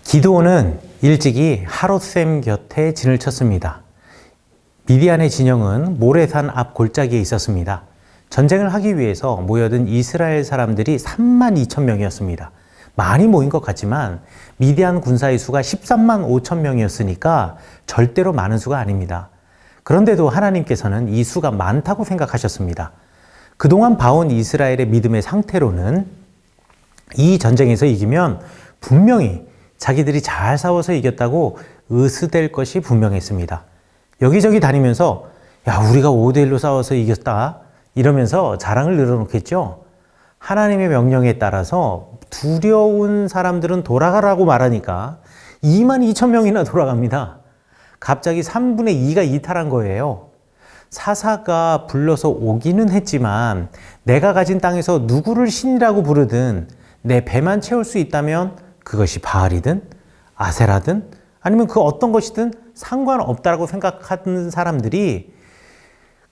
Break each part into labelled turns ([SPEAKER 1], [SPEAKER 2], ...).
[SPEAKER 1] 기드온은 일찍이 하롯셈 곁에 진을 쳤습니다. 미디안의 진영은 모래산 앞 골짜기에 있었습니다. 전쟁을 하기 위해서 모여든 이스라엘 사람들이 3만 2천 명이었습니다. 많이 모인 것 같지만 미디안 군사의 수가 13만 5천 명이었으니까 절대로 많은 수가 아닙니다. 그런데도 하나님께서는 이 수가 많다고 생각하셨습니다. 그동안 봐온 이스라엘의 믿음의 상태로는 이 전쟁에서 이기면 분명히 자기들이 잘 싸워서 이겼다고 으스댈 것이 분명했습니다. 여기저기 다니면서 야, 우리가 5대1로 싸워서 이겼다 이러면서 자랑을 늘어놓겠죠. 하나님의 명령에 따라서 두려운 사람들은 돌아가라고 말하니까 2만 2천 명이나 돌아갑니다. 갑자기 3분의 2가 이탈한 거예요. 사사가 불러서 오기는 했지만 내가 가진 땅에서 누구를 신이라고 부르든 내 배만 채울 수 있다면 그것이 바알이든 아세라든 아니면 그 어떤 것이든 상관없다라고 생각하는 사람들이,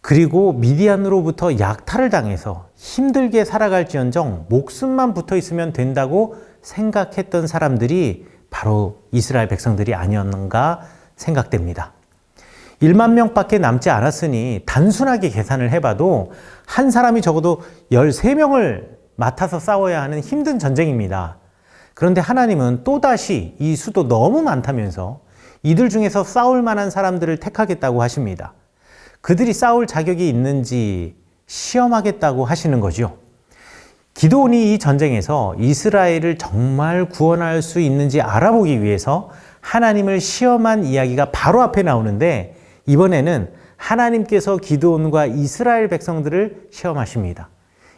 [SPEAKER 1] 그리고 미디안으로부터 약탈을 당해서 힘들게 살아갈지언정 목숨만 붙어 있으면 된다고 생각했던 사람들이 바로 이스라엘 백성들이 아니었는가 생각됩니다. 1만 명밖에 남지 않았으니 단순하게 계산을 해봐도 한 사람이 적어도 13명을 맡아서 싸워야 하는 힘든 전쟁입니다. 그런데 하나님은 또다시 이 수도 너무 많다면서 이들 중에서 싸울 만한 사람들을 택하겠다고 하십니다. 그들이 싸울 자격이 있는지 시험하겠다고 하시는 거죠. 기드온이 이 전쟁에서 이스라엘을 정말 구원할 수 있는지 알아보기 위해서 하나님을 시험한 이야기가 바로 앞에 나오는데, 이번에는 하나님께서 기드온과 이스라엘 백성들을 시험하십니다.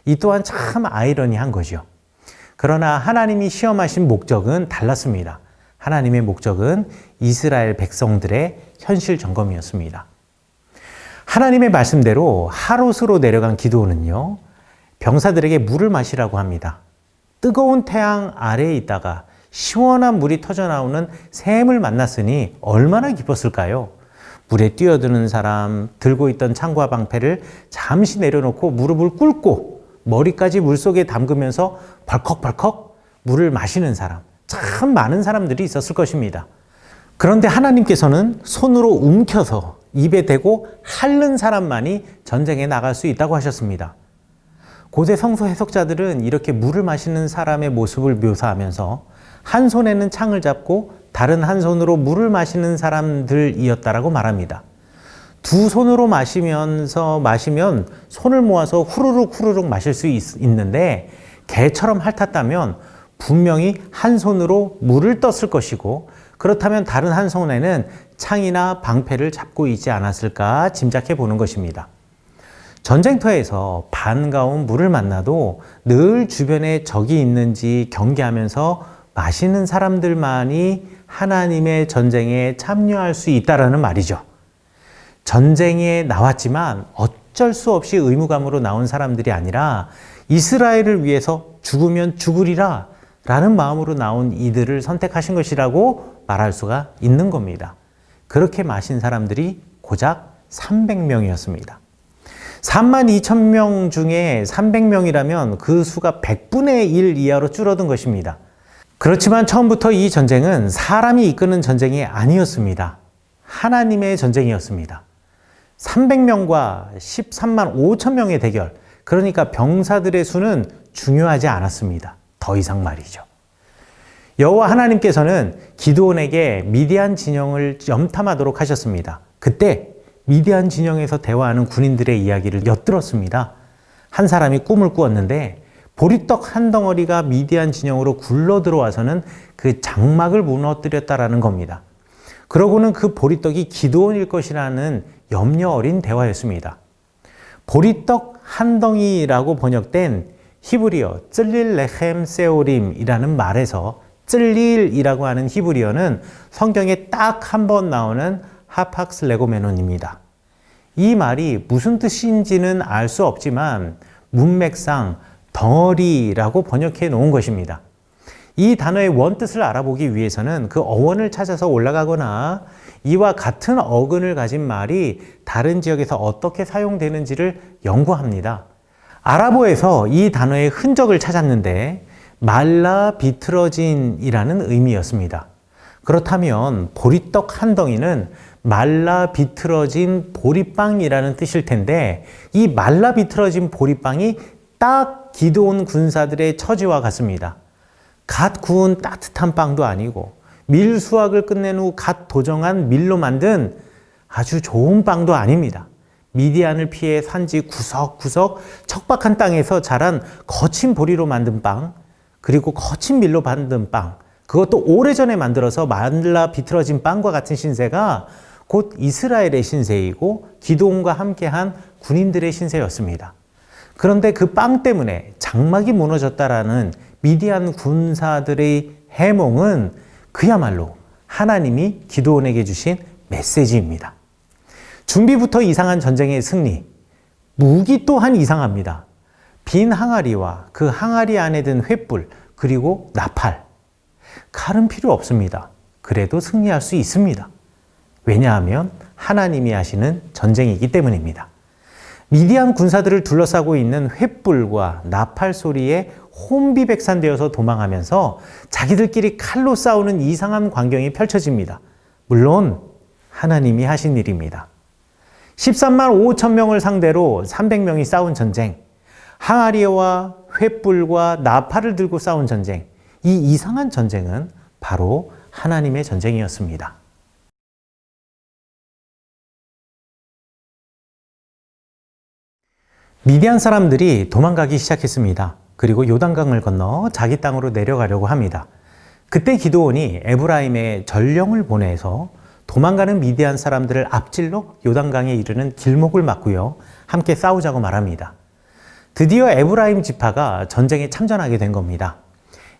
[SPEAKER 1] 이 또한 참 아이러니한 거죠. 그러나 하나님이 시험하신 목적은 달랐습니다. 하나님의 목적은 이스라엘 백성들의 현실 점검이었습니다. 하나님의 말씀대로 하롯으로 내려간 기드온은요, 병사들에게 물을 마시라고 합니다. 뜨거운 태양 아래에 있다가 시원한 물이 터져나오는 샘을 만났으니 얼마나 기뻤을까요? 물에 뛰어드는 사람, 들고 있던 창과 방패를 잠시 내려놓고 무릎을 꿇고 머리까지 물속에 담그면서 벌컥벌컥 물을 마시는 사람, 참 많은 사람들이 있었을 것입니다. 그런데 하나님께서는 손으로 움켜서 입에 대고 핥는 사람만이 전쟁에 나갈 수 있다고 하셨습니다. 고대 성서 해석자들은 이렇게 물을 마시는 사람의 모습을 묘사하면서 한 손에는 창을 잡고 다른 한 손으로 물을 마시는 사람들이었다라고 말합니다. 두 손으로 마시면 손을 모아서 후루룩 마실 수 있는데, 개처럼 핥았다면 분명히 한 손으로 물을 떴을 것이고, 그렇다면 다른 한 손에는 창이나 방패를 잡고 있지 않았을까 짐작해 보는 것입니다. 전쟁터에서 반가운 물을 만나도 늘 주변에 적이 있는지 경계하면서 마시는 사람들만이 하나님의 전쟁에 참여할 수 있다라는 말이죠. 전쟁에 나왔지만 어쩔 수 없이 의무감으로 나온 사람들이 아니라 이스라엘을 위해서 죽으면 죽으리라 라는 마음으로 나온 이들을 선택하신 것이라고 말할 수가 있는 겁니다. 그렇게 마신 사람들이 고작 300명이었습니다. 3만 2천 명 중에 300명이라면 그 수가 100분의 1 이하로 줄어든 것입니다. 그렇지만 처음부터 이 전쟁은 사람이 이끄는 전쟁이 아니었습니다. 하나님의 전쟁이었습니다. 300명과 13만 5천 명의 대결, 그러니까 병사들의 수는 중요하지 않았습니다. 더 이상 말이죠. 여호와 하나님께서는 기드온에게 미디안 진영을 염탐하도록 하셨습니다. 그때 미디안 진영에서 대화하는 군인들의 이야기를 엿들었습니다. 한 사람이 꿈을 꾸었는데 보리떡 한 덩어리가 미디안 진영으로 굴러 들어와서는 그 장막을 무너뜨렸다라는 겁니다. 그러고는 그 보리떡이 기드온일 것이라는 염려 어린 대화였습니다. 보리떡 한 덩이라고 번역된 히브리어 찔릴 레헴 세오림이라는 말에서 찔릴이라고 하는 히브리어는 성경에 딱 한 번 나오는 하팍스 레고메논입니다. 이 말이 무슨 뜻인지는 알 수 없지만 문맥상 덩어리라고 번역해 놓은 것입니다. 이 단어의 원뜻을 알아보기 위해서는 그 어원을 찾아서 올라가거나 이와 같은 어근을 가진 말이 다른 지역에서 어떻게 사용되는지를 연구합니다. 아랍어에서 이 단어의 흔적을 찾았는데 말라 비틀어진이라는 의미였습니다. 그렇다면 보리떡 한 덩이는 말라 비틀어진 보리빵이라는 뜻일 텐데, 이 말라 비틀어진 보리빵이 딱 기드온 군사들의 처지와 같습니다. 갓 구운 따뜻한 빵도 아니고 밀 수확을 끝낸 후 갓 도정한 밀로 만든 아주 좋은 빵도 아닙니다. 미디안을 피해 산지 구석구석 척박한 땅에서 자란 거친 보리로 만든 빵, 그리고 거친 밀로 만든 빵, 그것도 오래전에 만들어서 말라 비틀어진 빵과 같은 신세가 곧 이스라엘의 신세이고 기드온과 함께한 군인들의 신세였습니다. 그런데 그 빵 때문에 장막이 무너졌다라는 미디안 군사들의 해몽은 그야말로 하나님이 기드온에게 주신 메시지입니다. 준비부터 이상한 전쟁의 승리, 무기 또한 이상합니다. 빈 항아리와 그 항아리 안에 든 횃불, 그리고 나팔. 칼은 필요 없습니다. 그래도 승리할 수 있습니다. 왜냐하면 하나님이 하시는 전쟁이기 때문입니다. 미디안 군사들을 둘러싸고 있는 횃불과 나팔 소리에 혼비백산되어서 도망하면서 자기들끼리 칼로 싸우는 이상한 광경이 펼쳐집니다. 물론 하나님이 하신 일입니다. 13만 5천 명을 상대로 300명이 싸운 전쟁, 항아리와 횃불과 나팔을 들고 싸운 전쟁, 이 이상한 전쟁은 바로 하나님의 전쟁이었습니다. 미디안 사람들이 도망가기 시작했습니다. 그리고 요단강을 건너 자기 땅으로 내려가려고 합니다. 그때 기드온이 에브라임에 전령을 보내서 도망가는 미디안 사람들을 앞질러 요단강에 이르는 길목을 막고요, 함께 싸우자고 말합니다. 드디어 에브라임 지파가 전쟁에 참전하게 된 겁니다.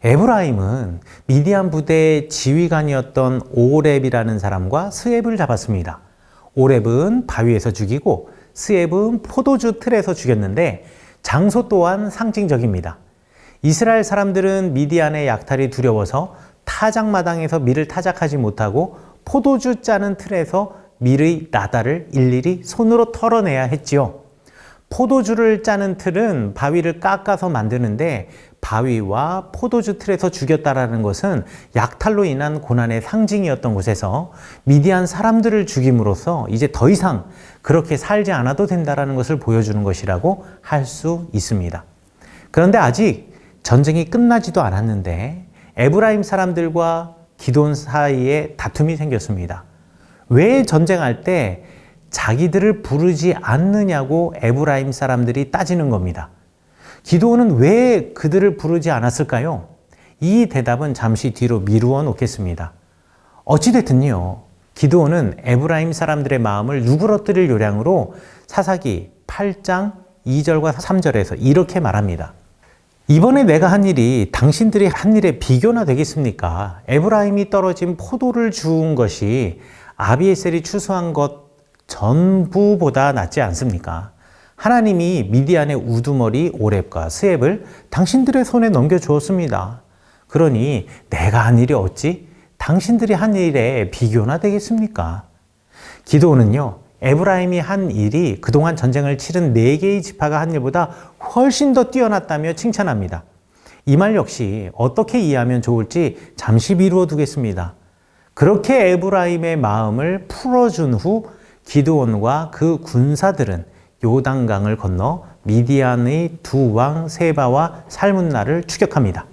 [SPEAKER 1] 에브라임은 미디안 부대의 지휘관이었던 오렙이라는 사람과 스앱을 잡았습니다. 오렙은 바위에서 죽이고 스앱은 포도주 틀에서 죽였는데 장소 또한 상징적입니다. 이스라엘 사람들은 미디안의 약탈이 두려워서 타작마당에서 밀을 타작하지 못하고 포도주 짜는 틀에서 밀의 나달을 일일이 손으로 털어내야 했지요. 포도주를 짜는 틀은 바위를 깎아서 만드는데 바위와 포도주 틀에서 죽였다라는 것은 약탈로 인한 고난의 상징이었던 곳에서 미디안 사람들을 죽임으로써 이제 더 이상 그렇게 살지 않아도 된다라는 것을 보여주는 것이라고 할 수 있습니다. 그런데 아직 전쟁이 끝나지도 않았는데 에브라임 사람들과 기드온 사이에 다툼이 생겼습니다. 왜 전쟁할 때 자기들을 부르지 않느냐고 에브라임 사람들이 따지는 겁니다. 기드온은 왜 그들을 부르지 않았을까요? 이 대답은 잠시 뒤로 미루어 놓겠습니다. 어찌됐든요, 기드온은 에브라임 사람들의 마음을 누그러뜨릴 요량으로 사사기 8장 2절과 3절에서 이렇게 말합니다. 이번에 내가 한 일이 당신들이 한 일에 비교나 되겠습니까? 에브라임이 떨어진 포도를 주운 것이 아비에셀이 추수한 것 전부보다 낫지 않습니까? 하나님이 미디안의 우두머리 오렙과 스앱을 당신들의 손에 넘겨주었습니다. 그러니 내가 한 일이 어찌 당신들이 한 일에 비교나 되겠습니까? 기드온은요, 에브라임이 한 일이 그동안 전쟁을 치른 4개의 지파가 한 일보다 훨씬 더 뛰어났다며 칭찬합니다. 이 말 역시 어떻게 이해하면 좋을지 잠시 미루어 두겠습니다. 그렇게 에브라임의 마음을 풀어준 후 기드온과 그 군사들은 요단강을 건너 미디안의 두 왕 세바와 살문나를 추격합니다.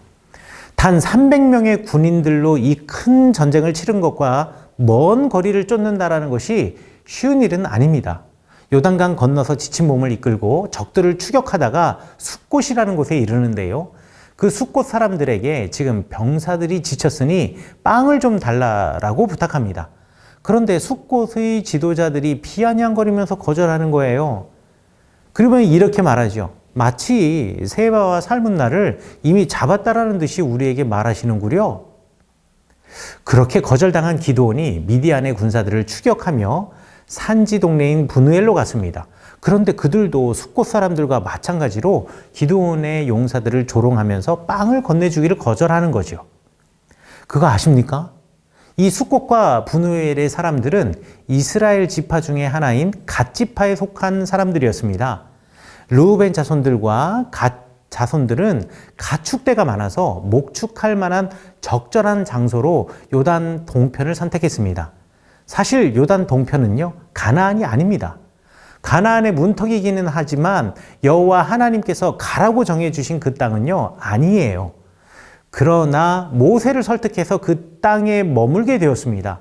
[SPEAKER 1] 단 300명의 군인들로 이 큰 전쟁을 치른 것과 먼 거리를 쫓는다라는 것이 쉬운 일은 아닙니다. 요단강 건너서 지친 몸을 이끌고 적들을 추격하다가 숫곳이라는 곳에 이르는데요, 그 숫곳 사람들에게 지금 병사들이 지쳤으니 빵을 좀 달라라고 부탁합니다. 그런데 숫곳의 지도자들이 비아냥거리면서 거절하는 거예요. 그러면 이렇게 말하죠. 마치 세바와 살문나를 이미 잡았다라는 듯이 우리에게 말하시는구려. 그렇게 거절당한 기드온이 미디안의 군사들을 추격하며 산지 동네인 브누엘로 갔습니다. 그런데 그들도 숫곳 사람들과 마찬가지로 기드온의 용사들을 조롱하면서 빵을 건네주기를 거절하는 거죠. 그거 아십니까? 이 숫곳과 브누엘의 사람들은 이스라엘 지파 중에 하나인 갓 지파에 속한 사람들이었습니다. 르우벤 자손들과 갓 자손들은 가축대가 많아서 목축할 만한 적절한 장소로 요단 동편을 선택했습니다. 사실 요단 동편은요, 가나안이 아닙니다. 가나안의 문턱이기는 하지만 여호와 하나님께서 가라고 정해주신 그 땅은요, 아니에요. 그러나 모세를 설득해서 그 땅에 머물게 되었습니다.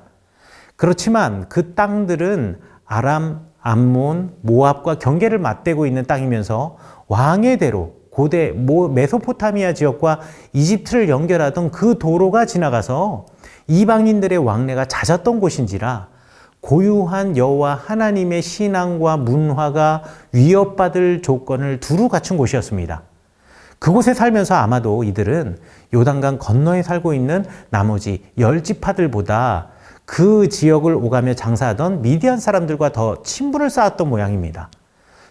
[SPEAKER 1] 그렇지만 그 땅들은 아람, 암몬, 모압과 경계를 맞대고 있는 땅이면서 왕의 대로 고대 메소포타미아 지역과 이집트를 연결하던 그 도로가 지나가서 이방인들의 왕래가 잦았던 곳인지라 고유한 여호와 하나님의 신앙과 문화가 위협받을 조건을 두루 갖춘 곳이었습니다. 그곳에 살면서 아마도 이들은 요단강 건너에 살고 있는 나머지 10지파들보다 그 지역을 오가며 장사하던 미디안 사람들과 더 친분을 쌓았던 모양입니다.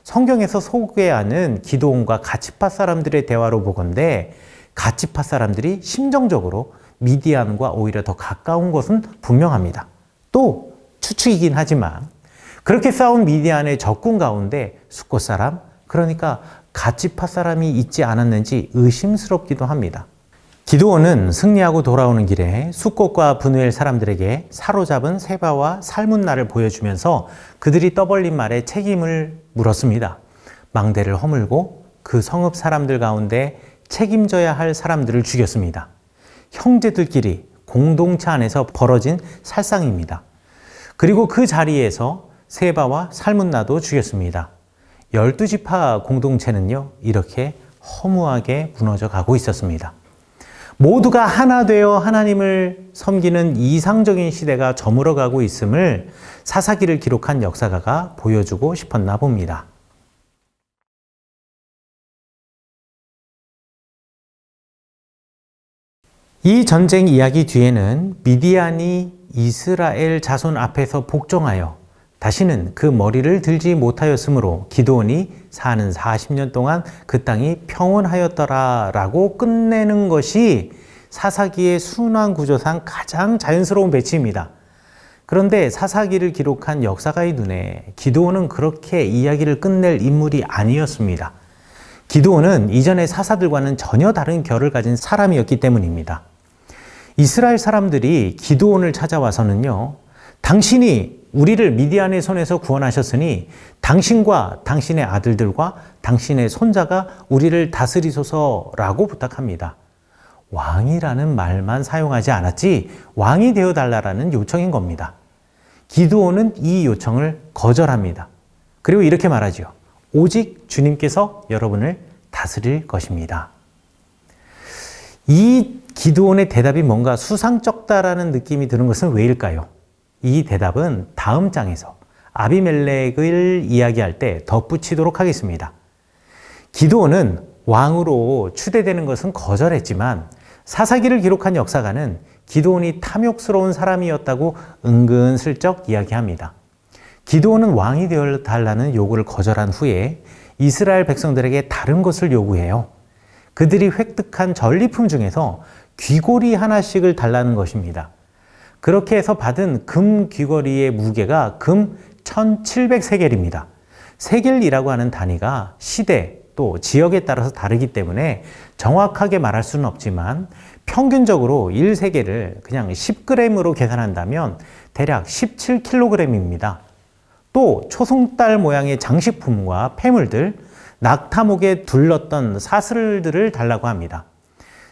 [SPEAKER 1] 성경에서 소개하는 기드온과 갓지파 사람들의 대화로 보건대 갓지파 사람들이 심정적으로 미디안과 오히려 더 가까운 것은 분명합니다. 또 추측이긴 하지만 그렇게 싸운 미디안의 적군 가운데 숫곳 사람, 그러니까 갓지파 사람이 있지 않았는지 의심스럽기도 합니다. 기드온은 승리하고 돌아오는 길에 숫곳과 브누엘 사람들에게 사로잡은 세바와 살문나를 보여주면서 그들이 떠벌린 말에 책임을 물었습니다. 망대를 허물고 그 성읍 사람들 가운데 책임져야 할 사람들을 죽였습니다. 형제들끼리 공동체 안에서 벌어진 살상입니다. 그리고 그 자리에서 세바와 살문나도 죽였습니다. 12지파 공동체는요, 이렇게 허무하게 무너져 가고 있었습니다. 모두가 하나 되어 하나님을 섬기는 이상적인 시대가 저물어가고 있음을 사사기를 기록한 역사가가 보여주고 싶었나 봅니다. 이 전쟁 이야기 뒤에는 미디안이 이스라엘 자손 앞에서 복종하여 다시는 그 머리를 들지 못하였으므로 기드온이 사는 40년 동안 그 땅이 평온하였더라라고 끝내는 것이 사사기의 순환 구조상 가장 자연스러운 배치입니다. 그런데 사사기를 기록한 역사가의 눈에 기드온은 그렇게 이야기를 끝낼 인물이 아니었습니다. 기드온은 이전의 사사들과는 전혀 다른 결을 가진 사람이었기 때문입니다. 이스라엘 사람들이 기드온을 찾아와서는요, 당신이 우리를 미디안의 손에서 구원하셨으니 당신과 당신의 아들들과 당신의 손자가 우리를 다스리소서라고 부탁합니다. 왕이라는 말만 사용하지 않았지 왕이 되어달라는 요청인 겁니다. 기드온은 이 요청을 거절합니다. 그리고 이렇게 말하죠. 오직 주님께서 여러분을 다스릴 것입니다. 이 기드온의 대답이 뭔가 수상쩍다라는 느낌이 드는 것은 왜일까요? 이 대답은 다음 장에서 아비멜렉을 이야기할 때 덧붙이도록 하겠습니다. 기드온은 왕으로 추대되는 것은 거절했지만 사사기를 기록한 역사가는 기드온이 탐욕스러운 사람이었다고 은근슬쩍 이야기합니다. 기드온은 왕이 되어달라는 요구를 거절한 후에 이스라엘 백성들에게 다른 것을 요구해요. 그들이 획득한 전리품 중에서 귀고리 하나씩을 달라는 것입니다. 그렇게 해서 받은 금 귀걸이의 무게가 금 1700세겔입니다. 세겔이라고 하는 단위가 시대 또 지역에 따라서 다르기 때문에 정확하게 말할 수는 없지만 평균적으로 1세겔을 그냥 10g으로 계산한다면 대략 17kg입니다. 또 초승달 모양의 장식품과 폐물들, 낙타목에 둘렀던 사슬들을 달라고 합니다.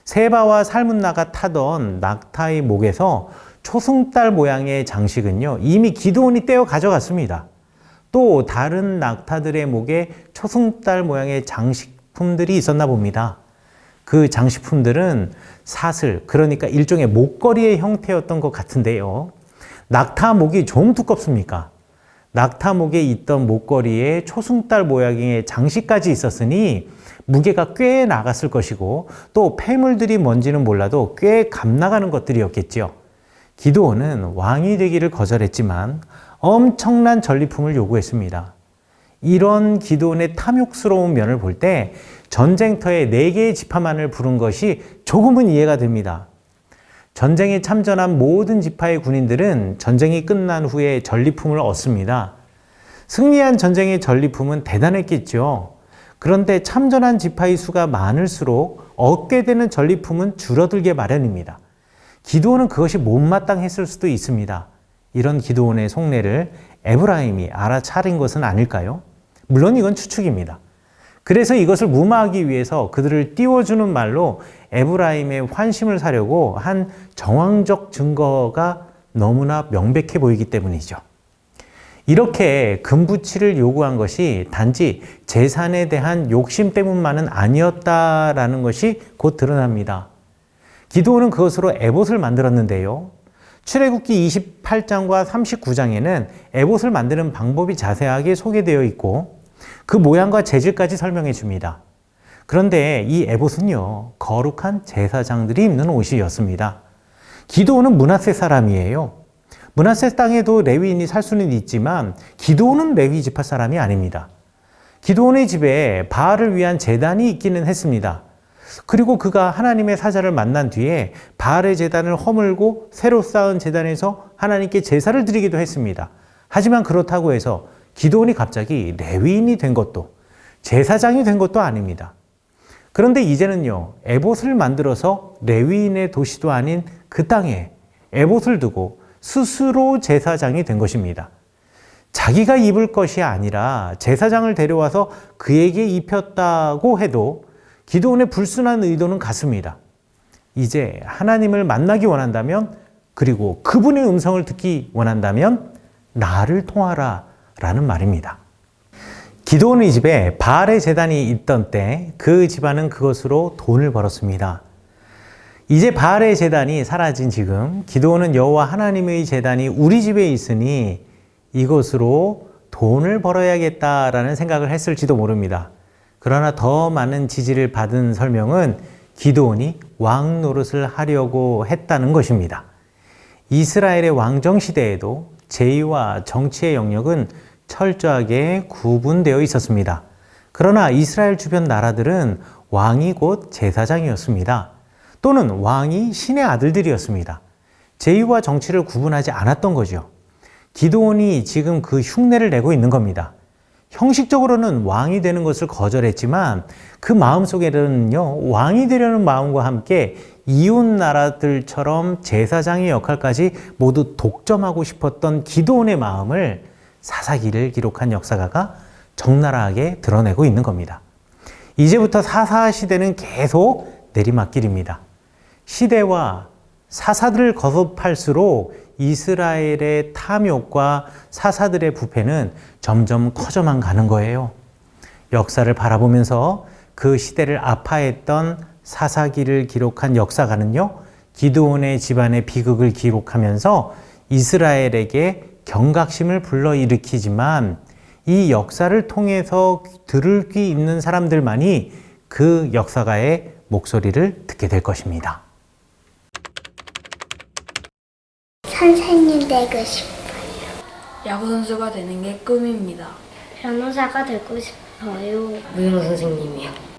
[SPEAKER 1] 세바와 살문나가 타던 낙타의 목에서 초승달 모양의 장식은요, 이미 기드온이 떼어 가져갔습니다. 또 다른 낙타들의 목에 초승달 모양의 장식품들이 있었나 봅니다. 그 장식품들은 사슬, 그러니까 일종의 목걸이의 형태였던 것 같은데요. 낙타 목이 좀 두껍습니까? 낙타 목에 있던 목걸이에 초승달 모양의 장식까지 있었으니 무게가 꽤 나갔을 것이고 또 폐물들이 뭔지는 몰라도 꽤 값나가는 것들이었겠죠. 기드온은 왕이 되기를 거절했지만 엄청난 전리품을 요구했습니다. 이런 기드온의 탐욕스러운 면을 볼 때 전쟁터에 4개의 지파만을 부른 것이 조금은 이해가 됩니다. 전쟁에 참전한 모든 지파의 군인들은 전쟁이 끝난 후에 전리품을 얻습니다. 승리한 전쟁의 전리품은 대단했겠죠. 그런데 참전한 지파의 수가 많을수록 얻게 되는 전리품은 줄어들게 마련입니다. 기드온은 그것이 못마땅했을 수도 있습니다. 이런 기드온의 속내를 에브라임이 알아차린 것은 아닐까요? 물론 이건 추측입니다. 그래서 이것을 무마하기 위해서 그들을 띄워주는 말로 에브라임의 환심을 사려고 한 정황적 증거가 너무나 명백해 보이기 때문이죠. 이렇게 금부치를 요구한 것이 단지 재산에 대한 욕심 때문만은 아니었다라는 것이 곧 드러납니다. 기드온은 그것으로 에봇을 만들었는데요. 출애굽기 28장과 39장에는 에봇을 만드는 방법이 자세하게 소개되어 있고 그 모양과 재질까지 설명해 줍니다. 그런데 이 에봇은요, 거룩한 제사장들이 입는 옷이었습니다. 기드온은 므낫세 사람이에요. 므낫세 땅에도 레위인이 살 수는 있지만 기드온은 레위 지파 사람이 아닙니다. 기드온의 집에 바알을 위한 제단이 있기는 했습니다. 그리고 그가 하나님의 사자를 만난 뒤에 바알의 제단을 허물고 새로 쌓은 제단에서 하나님께 제사를 드리기도 했습니다. 하지만 그렇다고 해서 기드온이 갑자기 레위인이 된 것도 제사장이 된 것도 아닙니다. 그런데 이제는요, 에봇을 만들어서 레위인의 도시도 아닌 그 땅에 에봇을 두고 스스로 제사장이 된 것입니다. 자기가 입을 것이 아니라 제사장을 데려와서 그에게 입혔다고 해도 기드온의 불순한 의도는 같습니다. 이제 하나님을 만나기 원한다면, 그리고 그분의 음성을 듣기 원한다면 나를 통하라 라는 말입니다. 기드온의 집에 바알의 제단이 있던 때 그 집안은 그것으로 돈을 벌었습니다. 이제 바알의 제단이 사라진 지금 기드온은 여호와 하나님의 제단이 우리 집에 있으니 이것으로 돈을 벌어야겠다라는 생각을 했을지도 모릅니다. 그러나 더 많은 지지를 받은 설명은 기드온이 왕 노릇을 하려고 했다는 것입니다. 이스라엘의 왕정 시대에도 제의와 정치의 영역은 철저하게 구분되어 있었습니다. 그러나 이스라엘 주변 나라들은 왕이 곧 제사장이었습니다. 또는 왕이 신의 아들들이었습니다. 제의와 정치를 구분하지 않았던 거죠. 기드온이 지금 그 흉내를 내고 있는 겁니다. 형식적으로는 왕이 되는 것을 거절했지만 그 마음속에는요, 왕이 되려는 마음과 함께 이웃 나라들처럼 제사장의 역할까지 모두 독점하고 싶었던 기드온의 마음을 사사기를 기록한 역사가가 적나라하게 드러내고 있는 겁니다. 이제부터 사사 시대는 계속 내리막길입니다. 시대와 사사들을 거듭할수록 이스라엘의 탐욕과 사사들의 부패는 점점 커져만 가는 거예요. 역사를 바라보면서 그 시대를 아파했던 사사기를 기록한 역사가는요, 기드온의 집안의 비극을 기록하면서 이스라엘에게 경각심을 불러일으키지만 이 역사를 통해서 들을 귀 있는 사람들만이 그 역사가의 목소리를 듣게 될 것입니다.
[SPEAKER 2] 선생님 되고 싶어요.
[SPEAKER 3] 야구선수가 되는 게 꿈입니다.
[SPEAKER 2] 변호사가 되고 싶어요.
[SPEAKER 4] 무용사 선생님이요.